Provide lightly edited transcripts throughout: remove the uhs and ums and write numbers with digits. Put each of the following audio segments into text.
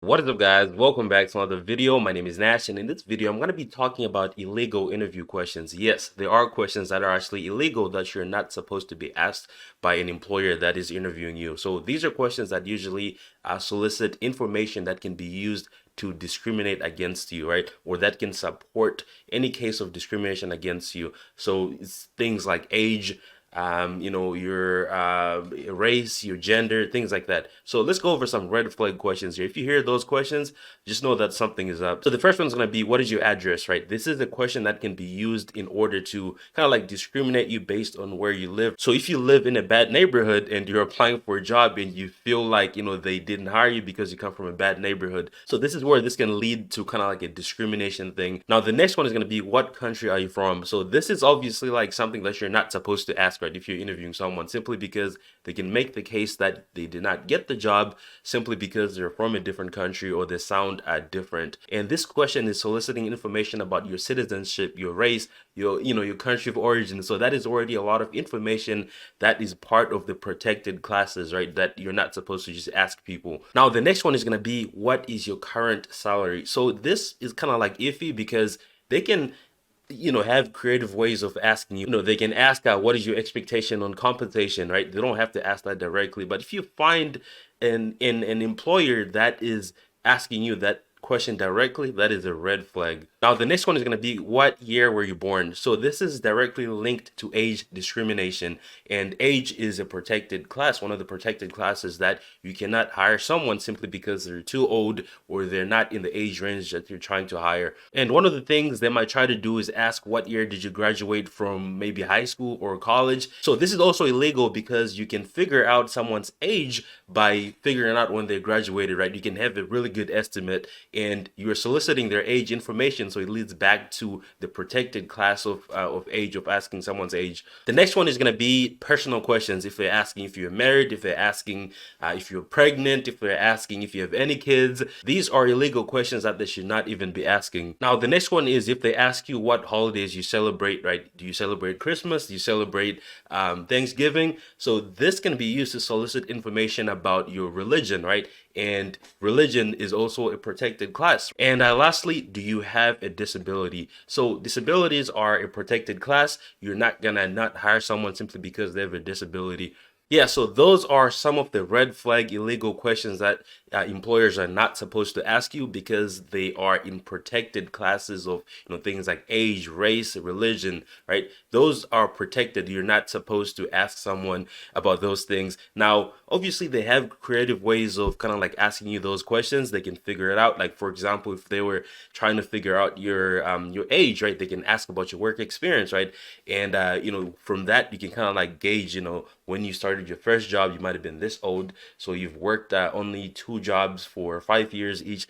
What is up, guys? Welcome back to another video. My name is Nash, and in this video I'm going to be talking about illegal interview questions. Yes, there are questions that are actually illegal that you're not supposed to be asked by an employer that is interviewing you. So these are questions that usually solicit information that can be used to discriminate against you, right? Or that can support any case of discrimination against you. So it's things like age, your race, your gender, things like that. So let's go over some red flag questions here. If you hear those questions, just know that something is up. So the first one's going to be, what is your address, right? This is a question that can be used in order to kind of like discriminate you based on where you live. So if you live in a bad neighborhood and you're applying for a job and you feel like, they didn't hire you because you come from a bad neighborhood. So this is where this can lead to kind of like a discrimination thing. Now, the next one is going to be, what country are you from? So this is obviously like something that you're not supposed to ask, right, if you're interviewing someone, simply because they can make the case that they did not get the job simply because they're from a different country or they sound different. And this question is soliciting information about your citizenship, your race, your country of origin. So that is already a lot of information that is part of the protected classes, right, that you're not supposed to just ask people. Now, the next one is going to be, what is your current salary? So this is kind of like iffy because they can have creative ways of asking you. They can ask what is your expectation on compensation, right? They don't have to ask that directly. But if you find an employer that is asking you that question directly, that is a red flag. Now, the next one is going to be, what year were you born? So this is directly linked to age discrimination, and age is a protected class, one of the protected classes that you cannot hire someone simply because they're too old or they're not in the age range that you're trying to hire. And one of the things they might try to do is ask, what year did you graduate from maybe high school or college? So this is also illegal because you can figure out someone's age by figuring out when they graduated, right? You can have a really good estimate, and you're soliciting their age information, so it leads back to the protected class of age, of asking someone's age. The next one is going to be personal questions. If they're asking if you're married, if they're asking if you're pregnant, if they're asking if you have any kids, these are illegal questions that they should not even be asking. Now, the next one is, if they ask you what holidays you celebrate, right? Do you celebrate Christmas? Do you celebrate Thanksgiving? So this can be used to solicit information about your religion, right? And religion is also a protected class. And lastly, do you have a disability? So disabilities are a protected class. You're not gonna not hire someone simply because they have a disability. Yeah, so those are some of the red flag illegal questions that employers are not supposed to ask you because they are in protected classes of things like age, race, religion, right? Those are protected. You're not supposed to ask someone about those things. Now, obviously, they have creative ways of kind of like asking you those questions. They can figure it out. Like, for example, if they were trying to figure out your age, right? They can ask about your work experience, right? And from that you can kind of like gauge, when you started your first job, you might have been this old, so you've worked only 2 jobs for 5 years each.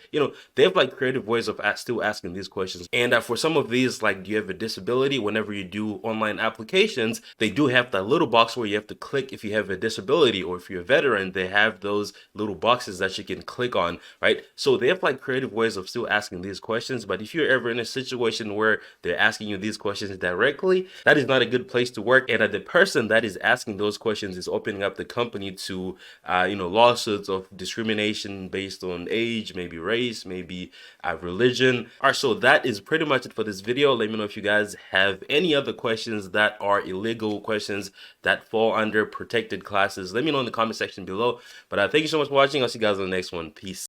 They have like creative ways of still asking these questions. And for some of these, like, do you have a disability? Whenever you do online applications, they do have that little box where you have to click if you have a disability, or if you're a veteran, they have those little boxes that you can click on, right? So they have like creative ways of still asking these questions. But if you're ever in a situation where they're asking you these questions directly, that is not a good place to work. And the person that is asking those questions is opening up the company to lawsuits of discrimination based on age, maybe race, maybe religion. All right, so that is pretty much it for this video. Let me know if you guys have any other questions that are illegal questions that fall under protected classes. Let me know in the comment section below. But thank you so much for watching. I'll see you guys on the next one. Peace.